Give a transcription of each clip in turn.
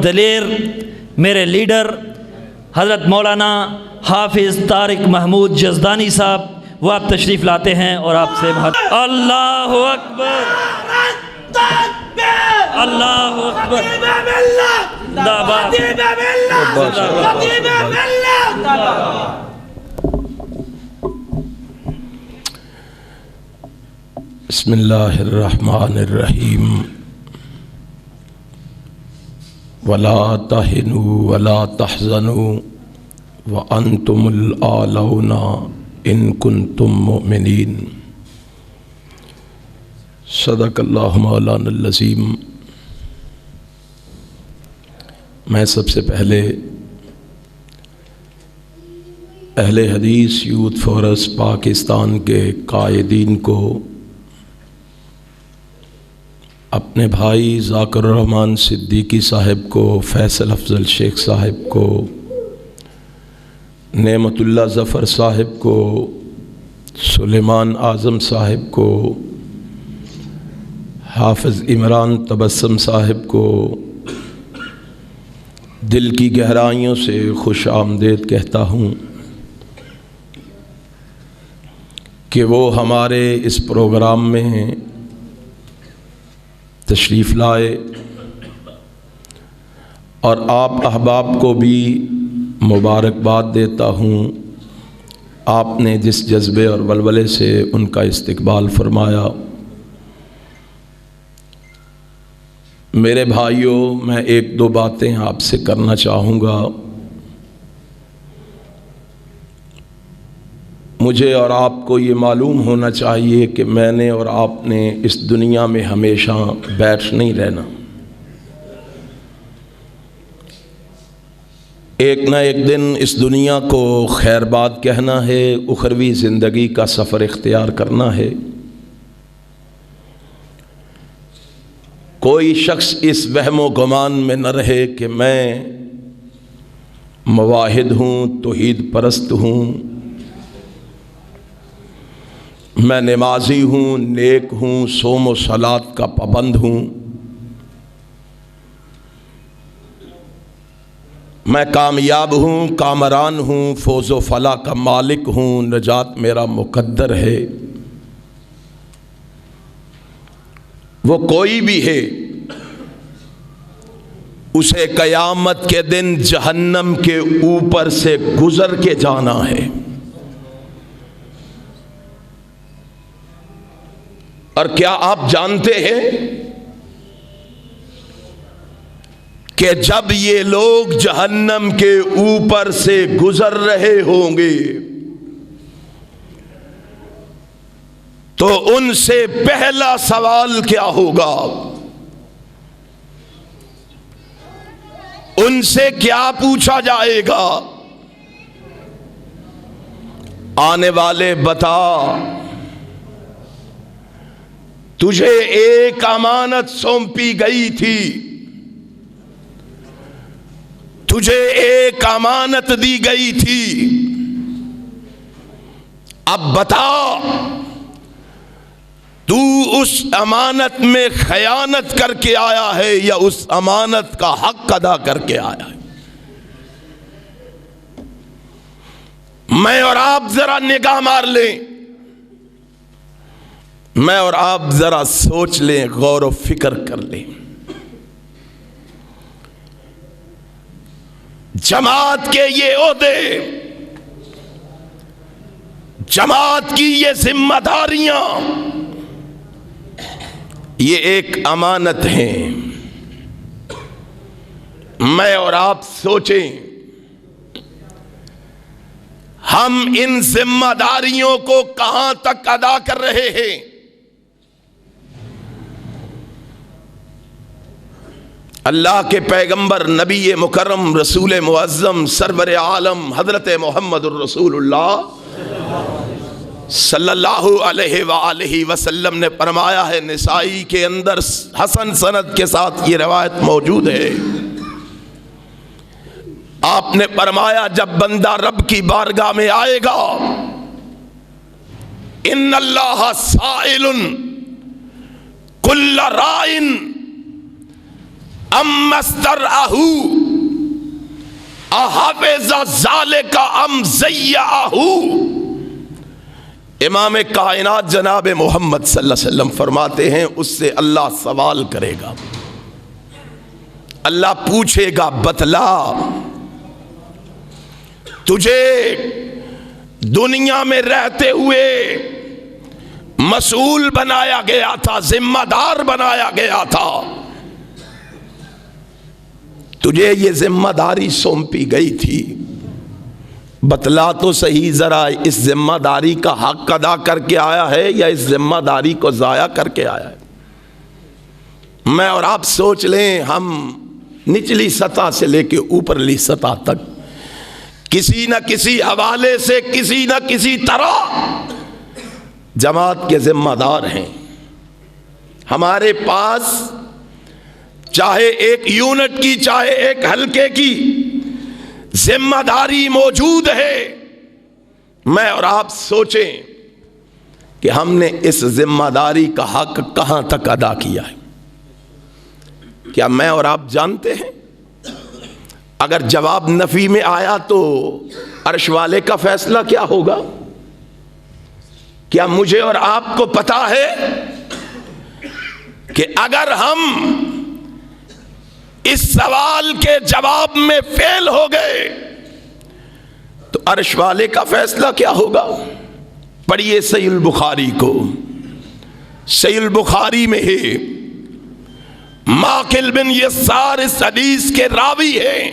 دلیر میرے لیڈر حضرت مولانا حافظ طارق محمود جزدانی صاحب، وہ آپ تشریف لاتے ہیں اور آپ سے اللہ اکبر، اللہ اکبر، بسم اللہ الرحمن الرحیم ولا تہنوا ولا تحزنوا وانتم الاعلون ان کنتم مؤمنین۔ صدق اللہ مولانا العظیم۔ میں سب سے پہلے اہل حدیث یوتھ فورس پاکستان کے قائدین کو، اپنے بھائی ذاکر الرحمن صدیقی صاحب کو، فیصل افضل شیخ صاحب کو، نعمت اللہ ظفر صاحب کو، سلیمان اعظم صاحب کو، حافظ عمران تبسم صاحب کو دل کی گہرائیوں سے خوش آمدید کہتا ہوں کہ وہ ہمارے اس پروگرام میں تشریف لائے، اور آپ احباب کو بھی مبارکباد دیتا ہوں۔ آپ نے جس جذبے اور ولولے سے ان کا استقبال فرمایا۔ میرے بھائیوں، میں ایک دو باتیں آپ سے کرنا چاہوں گا۔ مجھے اور آپ کو یہ معلوم ہونا چاہیے کہ میں نے اور آپ نے اس دنیا میں ہمیشہ بیٹھ نہیں رہنا۔ ایک نہ ایک دن اس دنیا کو خیر بات کہنا ہے، اخروی زندگی کا سفر اختیار کرنا ہے۔ کوئی شخص اس وہم و گمان میں نہ رہے کہ میں موحد ہوں، توحید پرست ہوں، میں نمازی ہوں، نیک ہوں، صوم و صلات کا پابند ہوں، میں کامیاب ہوں، کامران ہوں، فوز و فلاح کا مالک ہوں، نجات میرا مقدر ہے۔ وہ کوئی بھی ہے، اسے قیامت کے دن جہنم کے اوپر سے گزر کے جانا ہے۔ اور کیا آپ جانتے ہیں کہ جب یہ لوگ جہنم کے اوپر سے گزر رہے ہوں گے تو ان سے پہلا سوال کیا ہوگا؟ ان سے کیا پوچھا جائے گا؟ آنے والے بتا، تجھے ایک امانت سونپی گئی تھی، تجھے ایک امانت دی گئی تھی، اب بتا تو اس امانت میں خیانت کر کے آیا ہے یا اس امانت کا حق ادا کر کے آیا ہے؟ میں اور آپ ذرا نگاہ مار لیں، میں اور آپ ذرا سوچ لیں، غور و فکر کر لیں۔ جماعت کے یہ عہدے، جماعت کی یہ ذمہ داریاں، یہ ایک امانت ہیں۔ میں اور آپ سوچیں، ہم ان ذمہ داریوں کو کہاں تک ادا کر رہے ہیں؟ اللہ کے پیغمبر، نبی مکرم، رسول معظم، سرور عالم حضرت محمد الرسول اللہ صلی اللہ علیہ وآلہ وسلم نے فرمایا ہے، نسائی کے اندر حسن سند کے ساتھ یہ روایت موجود ہے، آپ نے فرمایا جب بندہ رب کی بارگاہ میں آئے گا، ان اللہ سائل کل رائن ام مسترعہو احافظ ذالک ام ضیعہو. امام کائنات جناب محمد صلی اللہ علیہ وسلم فرماتے ہیں اس سے اللہ سوال کرے گا، اللہ پوچھے گا بتلا تجھے دنیا میں رہتے ہوئے مسئول بنایا گیا تھا، ذمہ دار بنایا گیا تھا، تجھے یہ ذمہ داری سونپی گئی تھی، بتلا تو صحیح ذرا اس ذمہ داری کا حق ادا کر کے آیا ہے یا اس ذمہ داری کو ضائع کر کے آیا ہے؟ میں اور آپ سوچ لیں، ہم نچلی سطح سے لے کے اوپرلی سطح تک کسی نہ کسی حوالے سے کسی نہ کسی طرح جماعت کے ذمہ دار ہیں. ہمارے پاس چاہے ایک یونٹ کی چاہے ایک حلقے کی ذمہ داری موجود ہے. میں اور آپ سوچیں کہ ہم نے اس ذمہ داری کا حق کہاں تک ادا کیا ہے. کیا میں اور آپ جانتے ہیں؟ اگر جواب نفی میں آیا تو عرش والے کا فیصلہ کیا ہوگا؟ کیا مجھے اور آپ کو پتا ہے کہ اگر ہم اس سوال کے جواب میں فیل ہو گئے تو عرش والے کا فیصلہ کیا ہوگا؟ پڑھیے صحیح البخاری کو. صحیح البخاری میں ہے، ماقل بن یسار اس حدیث کے راوی ہیں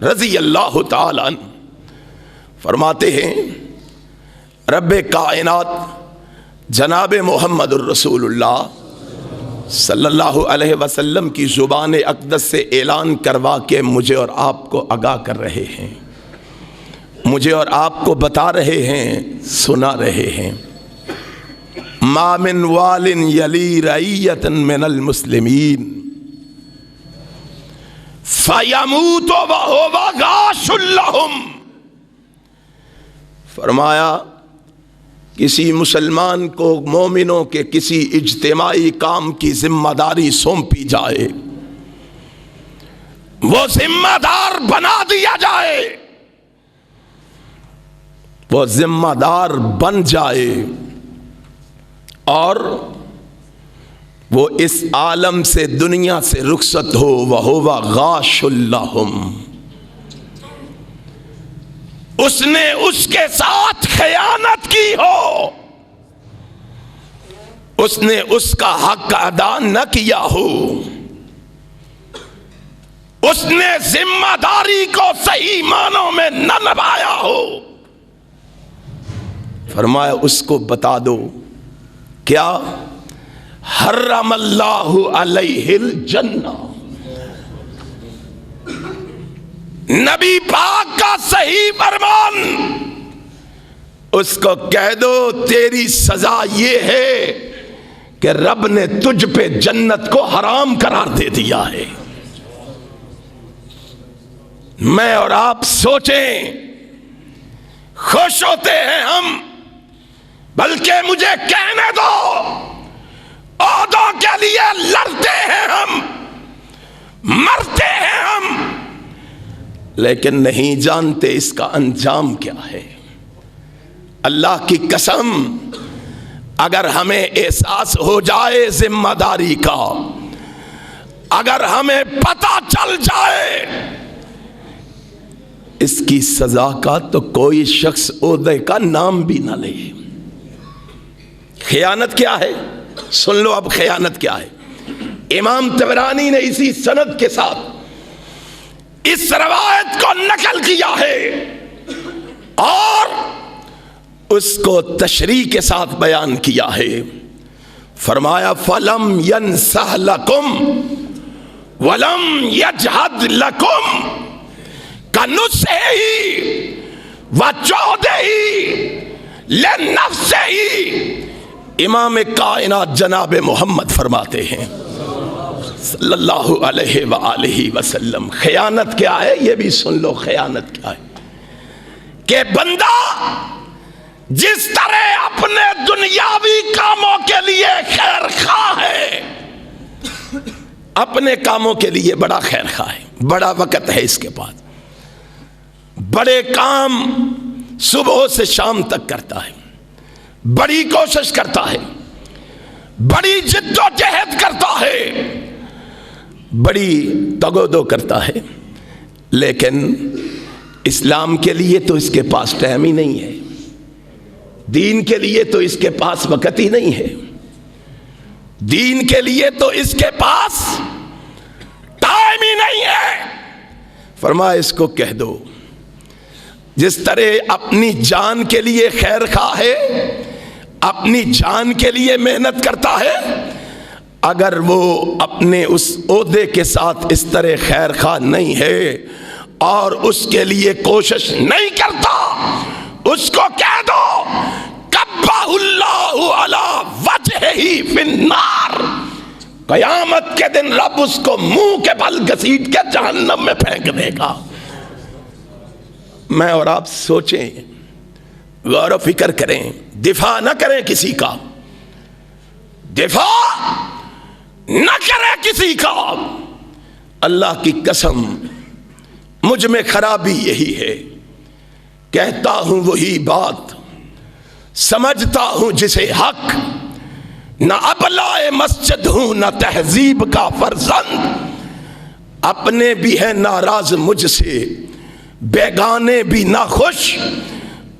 رضی اللہ تعالی عنہ، فرماتے ہیں رب کائنات جناب محمد الرسول اللہ صلی اللہ علیہ وسلم کی زبان اقدس سے اعلان کروا کے مجھے اور آپ کو آگاہ کر رہے ہیں، مجھے اور آپ کو بتا رہے ہیں، سنا رہے ہیں. ما من وال یلی رعیۃ من المسلمین فیموت وہو غاش لہم. فرمایا کسی مسلمان کو مومنوں کے کسی اجتماعی کام کی ذمہ داری سونپی جائے، وہ ذمہ دار بنا دیا جائے، وہ ذمہ دار بن جائے اور وہ اس عالم سے دنیا سے رخصت ہو، وَهُوَ غَاشٌ لَهُمْ. اس نے اس کے ساتھ خیانت کی ہو، اس نے اس کا حق ادا نہ کیا ہو، اس نے ذمہ داری کو صحیح معنوں میں نہ نبھایا ہو. فرمایا اس کو بتا دو کیا حرم اللہ علیہ الجنہ. نبی پاک کا صحیح فرمان، اس کو کہہ دو تیری سزا یہ ہے کہ رب نے تجھ پہ جنت کو حرام قرار دے دیا ہے. میں اور آپ سوچیں، خوش ہوتے ہیں ہم، بلکہ مجھے کہنے دو عہدوں کے لیے لڑتے ہیں ہم، مرتے ہیں ہم، لیکن نہیں جانتے اس کا انجام کیا ہے. اللہ کی قسم اگر ہمیں احساس ہو جائے ذمہ داری کا، اگر ہمیں پتہ چل جائے اس کی سزا کا، تو کوئی شخص عہدے کا نام بھی نہ لے. خیانت کیا ہے؟ سن لو اب خیانت کیا ہے. امام طبرانی نے اسی سند کے ساتھ اس روایت کو نقل کیا ہے اور اس کو تشریح کے ساتھ بیان کیا ہے. فرمایا فَلَمْ يَنْسَحْ لَكُمْ وَلَمْ يَجْحَدْ لَكُمْ كَنُصْحِهِ وَجُهْدِهِ لِنَفْسِهِ. امام کائنات جناب محمد فرماتے ہیں صلی اللہ علیہ وآلہ وسلم، خیانت کیا ہے یہ بھی سن لو. خیانت کیا ہے کہ بندہ جس طرح اپنے دنیاوی کاموں کے لیے خیر خواہ ہے، اپنے کاموں کے لیے بڑا خیر خواہ ہے، بڑا وقت ہے اس کے پاس، بڑے کام صبح سے شام تک کرتا ہے، بڑی کوشش کرتا ہے، بڑی جد و جہد کرتا ہے، بڑی تگودو کرتا ہے، لیکن اسلام کے لیے تو اس کے پاس ٹائم ہی نہیں ہے، دین کے لیے تو اس کے پاس وقت ہی نہیں ہے، دین کے لیے تو اس کے پاس ٹائم ہی نہیں ہے۔ فرمایا اس کو کہہ دو جس طرح اپنی جان کے لیے خیر خواہ ہے، اپنی جان کے لیے محنت کرتا ہے، اگر وہ اپنے اس عہدے کے ساتھ اس طرح خیر خواہ نہیں ہے اور اس کے لیے کوشش نہیں کرتا، اس کو کہہ دو کبہ اللہ علی وجہہ فی النار، قیامت کے دن رب اس کو منہ کے بل گھسیٹ کے جہنم میں پھینک دے گا۔ میں اور آپ سوچیں، غور و فکر کریں، دفاع نہ کریں کسی کا، دفاع نہ کریں کسی کا۔ اللہ کی قسم مجھ میں خرابی یہی ہے، کہتا ہوں وہی بات، سمجھتا ہوں جسے حق، نہ ابلہ مسجد ہوں نہ تہذیب کا فرزند، اپنے بھی ہیں ناراض مجھ سے بیگانے بھی نہ خوش،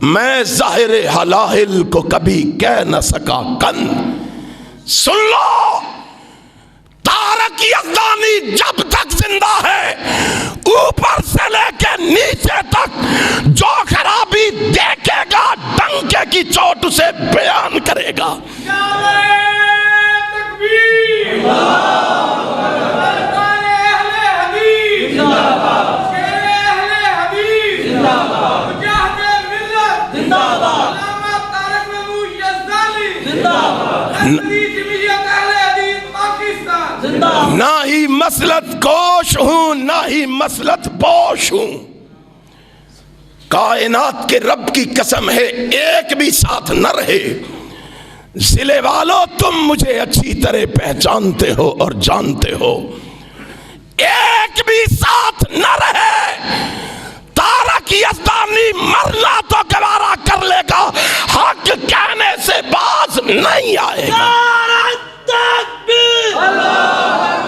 میں ظاہر حلاہل کو کبھی کہہ نہ سکا کند۔ سن لو، طارق یزدانی جب تک زندہ ہے اوپر سے لے کے نیچے تک جو خرابی دیکھے گا ڈنکے کی چوٹ اسے بیان کرے گا۔ نہ ہی مسلط کوش ہوں نہ ہی مسلط پوش ہوں، کائنات کے رب کی قسم ہے ایک بھی ساتھ نہ رہے، ضلع والوں تم مجھے اچھی طرح پہچانتے ہو اور جانتے ہو، ایک بھی ساتھ نہ رہے، طارق یزدانی مرنا تو گوارا کر لے گا، حق کہنے سے باز نہیں آئے گا۔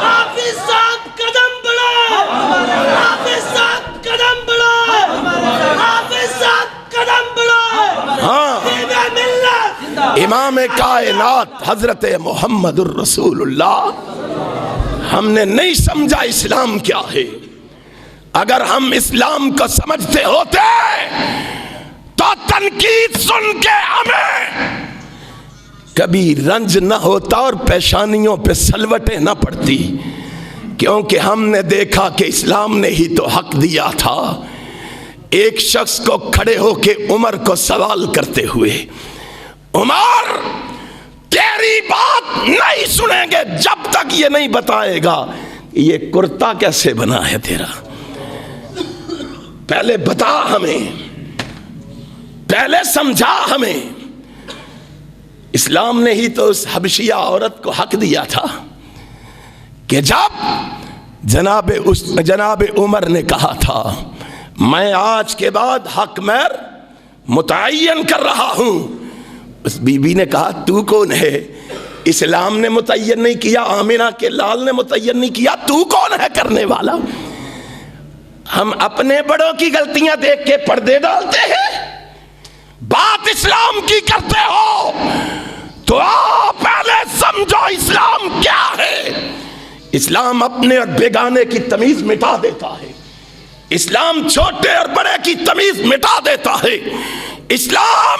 حافظ صاحب قدم بڑھائے، حافظ صاحب قدم بڑھائے، حافظ صاحب قدم بڑھائے۔ ہاں، امام کائنات حضرت محمد الرسول اللہ، ہم نے نہیں سمجھا اسلام کیا ہے، اگر ہم اسلام کو سمجھتے ہوتے تو تنقید سن کے ہمیں کبھی رنج نہ ہوتا اور پیشانیوں پہ سلوٹیں نہ پڑتی، کیونکہ ہم نے دیکھا کہ اسلام نے ہی تو حق دیا تھا۔ ایک شخص کو کھڑے ہو کے عمر کو سوال کرتے ہوئے، عمر تیری بات نہیں سنیں گے جب تک یہ نہیں بتائے گا یہ کرتا کیسے بنا ہے تیرا، پہلے بتا ہمیں، پہلے سمجھا ہمیں۔ اسلام نے ہی تو اس حبشیہ عورت کو حق دیا تھا کہ جب جناب عمر نے کہا تھا میں آج کے بعد حق مہر متعین کر رہا ہوں، اس بی بی نے کہا تو کون ہے؟ اسلام نے متعین نہیں کیا، آمنہ کے لال نے متعین نہیں کیا، تو کون ہے کرنے والا؟ ہم اپنے بڑوں کی غلطیاں دیکھ کے پردے ڈالتے ہیں، بات اسلام کی کرتے ہو تو آؤ پہلے سمجھو اسلام کیا ہے۔ اسلام اپنے اور بیگانے کی تمیز مٹا دیتا ہے، اسلام چھوٹے اور بڑے کی تمیز مٹا دیتا ہے، اسلام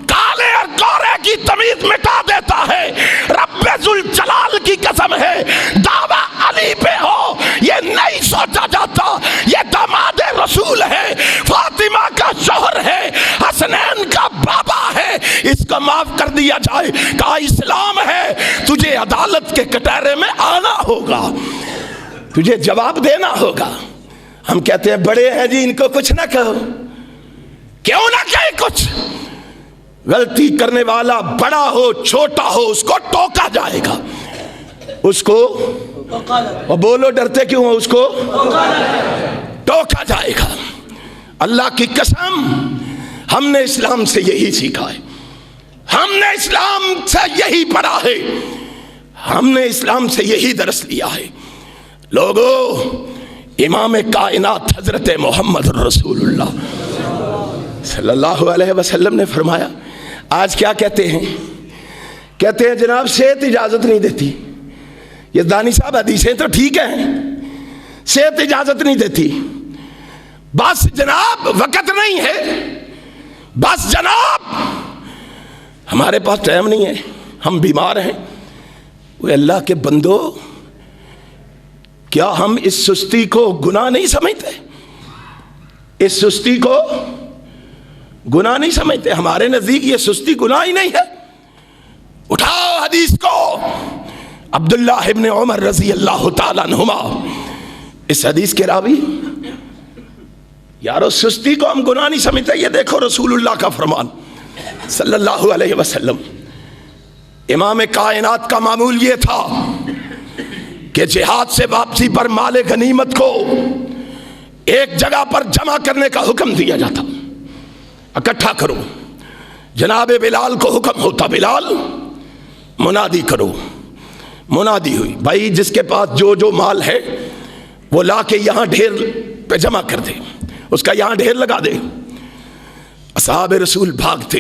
کالے اور گورے کی تمیز مٹا دیتا ہے۔ رب ذوالجلال کی قسم ہے دعویٰ علی پہ ہو یہ نہیں سوچا جاتا، یہ داماد رسول ہے، فاطمہ کا شوہر ہے، حسنین کا بابا ہے، اس کو معاف کر دیا جائے۔ کہا اسلام ہے، تجھے عدالت کے کٹہرے میں آنا ہوگا، تجھے جواب دینا ہوگا۔ ہم کہتے ہیں بڑے ہیں جی ان کو کچھ نہ کہو، کیوں نہ کہے کچھ؟ غلطی کرنے والا بڑا ہو چھوٹا ہو اس کو ٹوکا جائے گا، اس کو اور بولو ڈرتے کیوں ہو؟ اس کو ٹوکا جائے گا۔ اللہ کی قسم ہم نے اسلام سے یہی سیکھا ہے، ہم نے اسلام سے یہی پڑھا ہے، ہم نے اسلام سے یہی درس لیا ہے۔ لوگو، امام کائنات حضرت محمد رسول اللہ صلی اللہ علیہ وسلم نے فرمایا، آج کیا کہتے ہیں؟ کہتے ہیں جناب صحت اجازت نہیں دیتی۔ یہ دانی صاحب حدیثیں تو ٹھیک ہیں، صحت اجازت نہیں دیتی، بس جناب وقت نہیں ہے، بس جناب ہمارے پاس ٹائم نہیں ہے، ہم بیمار ہیں۔ وہ اللہ کے بندو، کیا ہم اس سستی کو گناہ نہیں سمجھتے؟ اس سستی کو گناہ نہیں سمجھتے؟ ہمارے نزدیک یہ سستی گناہ ہی نہیں ہے۔ اٹھاؤ حدیث کو، عبداللہ ابن عمر رضی اللہ تعالیٰ عنہما اس حدیث کے راوی۔ یارو سستی کو ہم گناہ نہیں سمجھتے، یہ دیکھو رسول اللہ کا فرمان صلی اللہ علیہ وسلم۔ امام کائنات کا معمول یہ تھا کہ جہاد سے واپسی پر مال غنیمت کو ایک جگہ پر جمع کرنے کا حکم دیا جاتا، اکٹھا کرو۔ جناب بلال کو حکم ہوتا، بلال منادی کرو۔ منادی ہوئی، بھائی جس کے پاس جو جو مال ہے وہ لا کے یہاں ڈھیر پہ جمع کر دے، اس کا یہاں ڈھیر لگا دے۔ اصحاب رسول بھاگتے،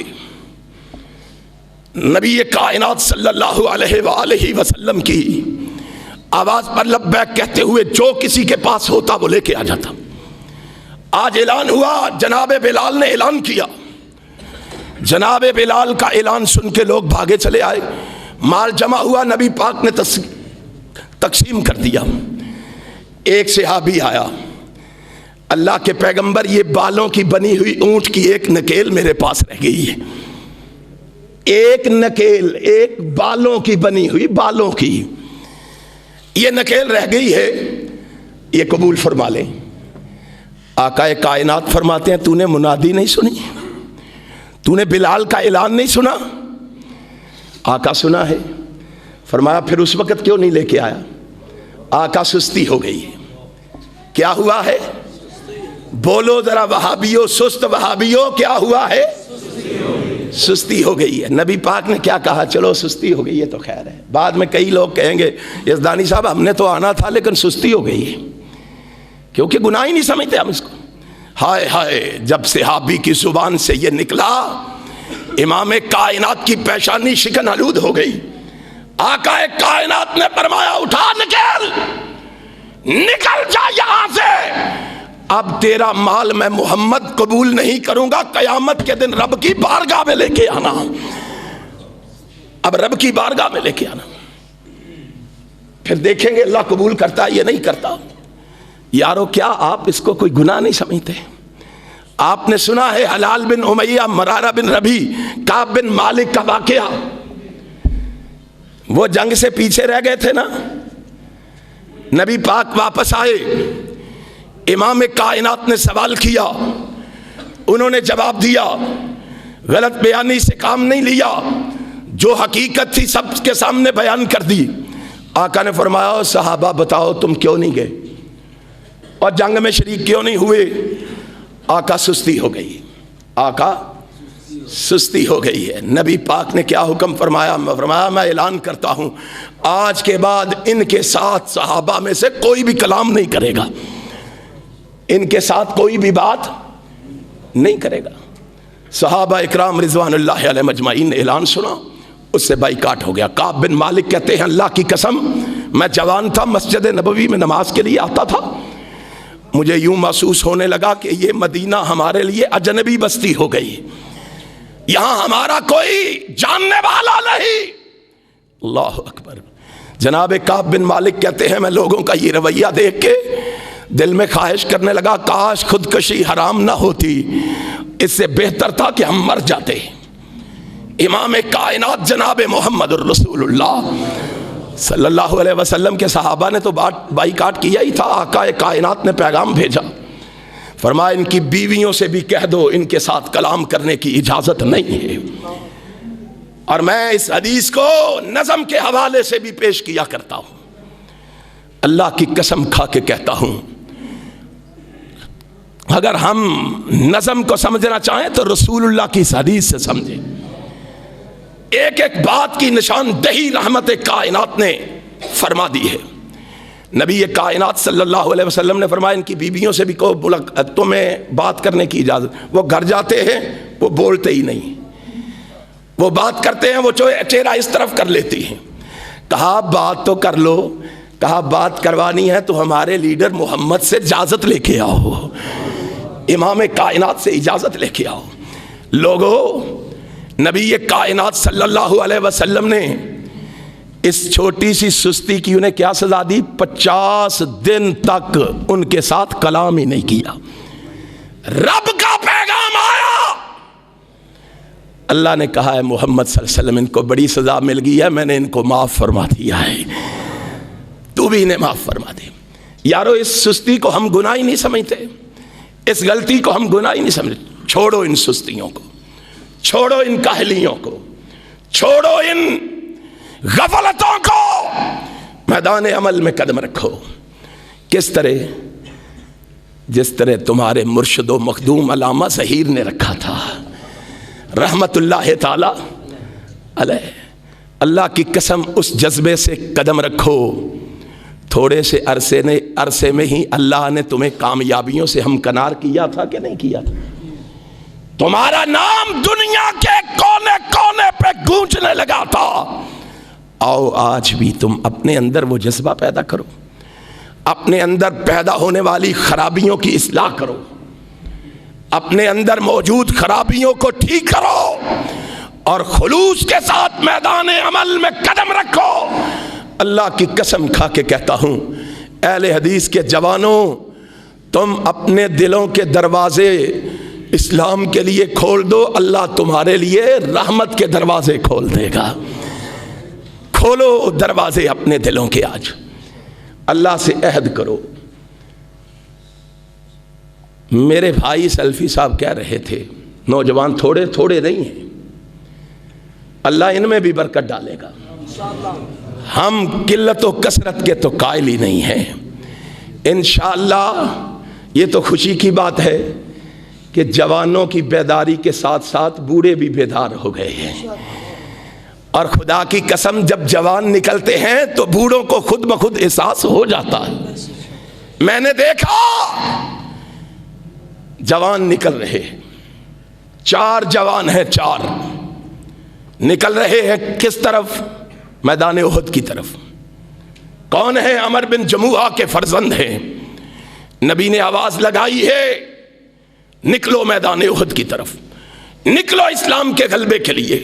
نبی کائنات صلی اللہ علیہ وآلہ وسلم کی آواز پر لبیک کہتے ہوئے جو کسی کے پاس ہوتا وہ لے کے آ جاتا۔ آج اعلان ہوا، جناب بلال نے اعلان کیا۔ جناب بلال کا اعلان سن کے لوگ بھاگے چلے آئے، مال جمع ہوا، نبی پاک نے تقسیم کر دیا۔ ایک صحابی آیا، اللہ کے پیغمبر یہ بالوں کی بنی ہوئی اونٹ کی ایک نکیل میرے پاس رہ گئی ہے، ایک نکیل، ایک بالوں کی بنی ہوئی، بالوں کی یہ نکیل رہ گئی ہے، یہ قبول فرما لیں۔ آقا کائنات فرماتے ہیں تو نے منادی نہیں سنی؟ تو نے بلال کا اعلان نہیں سنا؟ آقا سنا ہے۔ فرمایا پھر اس وقت کیوں نہیں لے کے آیا؟ آقا سستی ہو گئی ہے۔ کیا ہوا ہے؟ بولو ذرا وہابیو، سست وہابیو، کیا ہوا ہے؟ سستی ہو گئی ہے۔ نبی پاک نے کیا کہا؟ چلو سستی ہو گئی ہے تو خیر ہے۔ بعد میں کئی لوگ کہیں گے یزدانی صاحب ہم نے تو آنا تھا لیکن سستی ہو گئی ہے، کیونکہ گناہ ہی نہیں سمجھتے ہم اس کو۔ ہائے ہائے، جب صحابی کی زبان سے یہ نکلا، امام کائنات کی پیشانی شکن آلود ہو گئی۔ آقا کائنات نے فرمایا اٹھا نکل، نکل جا یہاں سے، اب تیرا مال میں محمد قبول نہیں کروں گا، قیامت کے دن رب کی بارگاہ میں لے کے آنا، اب رب کی بارگاہ میں لے کے آنا، پھر دیکھیں گے اللہ قبول کرتا ہے یا نہیں کرتا۔ یارو کیا آپ اس کو کوئی گناہ نہیں سمجھتے؟ آپ نے سنا ہے حلال بن امیہ، مرارہ بن ربی، کعب بن مالک کا واقعہ؟ وہ جنگ سے پیچھے رہ گئے تھے نا، نبی پاک واپس آئے، امام کائنات نے سوال کیا، انہوں نے جواب دیا، غلط بیانی سے کام نہیں لیا، جو حقیقت تھی سب کے سامنے بیان کر دی۔ آقا نے فرمایا صحابہ بتاؤ تم کیوں نہیں گئے اور جنگ میں شریک کیوں نہیں ہوئے؟ آقا سستی ہو گئی، آقا سستی ہو گئی ہے۔ نبی پاک نے کیا حکم فرمایا؟ فرمایا میں اعلان کرتا ہوں آج کے بعد ان کے ساتھ صحابہ میں سے کوئی بھی کلام نہیں کرے گا، ان کے ساتھ کوئی بھی بات نہیں کرے گا۔ صحابہ اکرام رضوان اللہ علیہ مجمعین نے اعلان سنا، اس سے بائیکاٹ ہو گیا۔ کعب بن مالک کہتے ہیں اللہ کی قسم میں جوان تھا، مسجد نبوی میں نماز کے لیے آتا تھا، مجھے یوں محسوس ہونے لگا کہ یہ مدینہ ہمارے لیے اجنبی بستی ہو گئی، یہاں ہمارا کوئی جاننے والا نہیں۔ اللہ اکبر۔ جناب کعب بن مالک کہتے ہیں میں لوگوں کا یہ رویہ دیکھ کے دل میں خواہش کرنے لگا کاش خودکشی حرام نہ ہوتی، اس سے بہتر تھا کہ ہم مر جاتے۔ امام کائنات جناب محمد الرسول اللہ صلی اللہ علیہ وسلم کے صحابہ نے تو بائیکاٹ کیا ہی تھا۔ آقا کائنات نے پیغام بھیجا، فرمایا ان کی بیویوں سے بھی کہہ دو ان کے ساتھ کلام کرنے کی اجازت نہیں ہے۔ اور میں اس حدیث کو نظم کے حوالے سے بھی پیش کیا کرتا ہوں۔ اللہ کی قسم کھا کے کہتا ہوں، اگر ہم نظم کو سمجھنا چاہیں تو رسول اللہ کی اس حدیث سے سمجھیں۔ ایک ایک بات کی نشاندہی رحمت کائنات نے فرما دی ہے۔ نبی کائنات صلی اللہ علیہ وسلم نے فرمایا ان کی بیویوں سے بھی کہو تمہیں بات کرنے کی اجازت۔ وہ گھر جاتے ہیں وہ بولتے ہی نہیں، وہ بات کرتے ہیں وہ چہرہ اس طرف کر لیتی ہیں۔ کہا بات تو کر لو، کہا بات کروانی ہے تو ہمارے لیڈر محمد سے اجازت لے کے آؤ، امام کائنات سے اجازت لے کے آؤ۔ لوگو، نبی کائنات صلی اللہ علیہ وسلم نے اس چھوٹی سی سستی کی انہیں کیا سزا دی؟ 50 دن تک ان کے ساتھ کلام ہی نہیں کیا۔ رب کا پیغام آیا، اللہ نے کہا ہے محمد صلی اللہ علیہ وسلم ان کو بڑی سزا مل گئی ہے، میں نے ان کو معاف فرما دیا ہے، تو بھی انہیں معاف فرما دے۔ یارو، اس سستی کو ہم گناہ ہی نہیں سمجھتے، اس غلطی کو ہم گناہ ہی نہیں سمجھتے۔ چھوڑو ان سستیوں کو، چھوڑو ان کاہلیوں کو، چھوڑو ان غفلتوں کو، میدان عمل میں قدم رکھو۔ کس طرح؟ جس طرح تمہارے مرشد و مخدوم علامہ ظہیر نے رکھا تھا رحمت اللہ تعالی علیہ۔ اللہ کی قسم اس جذبے سے قدم رکھو، تھوڑے سے عرصے میں ہی اللہ نے تمہیں کامیابیوں سے ہمکنار کیا تھا کہ نہیں کیا تھا؟ تمہارا نام دنیا کے کونے کونے پہ گونجنے لگا تھا۔ آؤ آج بھی تم اپنے اندر وہ جذبہ پیدا کرو، اپنے اندر پیدا ہونے والی خرابیوں کی اصلاح کرو، اپنے اندر موجود خرابیوں کو ٹھیک کرو اور خلوص کے ساتھ میدان عمل میں قدم رکھو۔ اللہ کی قسم کھا کے کہتا ہوں، اہل حدیث کے جوانوں، تم اپنے دلوں کے دروازے اسلام کے لیے کھول دو، اللہ تمہارے لیے رحمت کے دروازے کھول دے گا۔ کھولو دروازے اپنے دلوں کے، آج اللہ سے عہد کرو۔ میرے بھائی سلفی صاحب کہہ رہے تھے نوجوان تھوڑے تھوڑے نہیں ہیں، اللہ ان میں بھی برکت ڈالے گا۔ ہم قلت و کثرت کے تو قائل ہی نہیں ہیں انشاءاللہ۔ یہ تو خوشی کی بات ہے کہ جوانوں کی بیداری کے ساتھ ساتھ بوڑھے بھی بیدار ہو گئے ہیں، اور خدا کی قسم جب جوان نکلتے ہیں تو بوڑھوں کو خود بخود احساس ہو جاتا ہے۔ میں نے دیکھا جوان نکل رہے، 4 جوان ہیں، 4 نکل رہے ہیں کس طرف؟ میدان احد کی طرف۔ کون ہے؟ عمر بن جموحہ کے فرزند ہیں۔ نبی نے آواز لگائی ہے نکلو میدان احد کی طرف، نکلو اسلام کے غلبے کے لیے،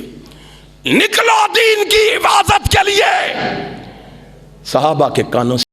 نکلو دین کی حفاظت کے لیے۔ صحابہ کے کانوں سے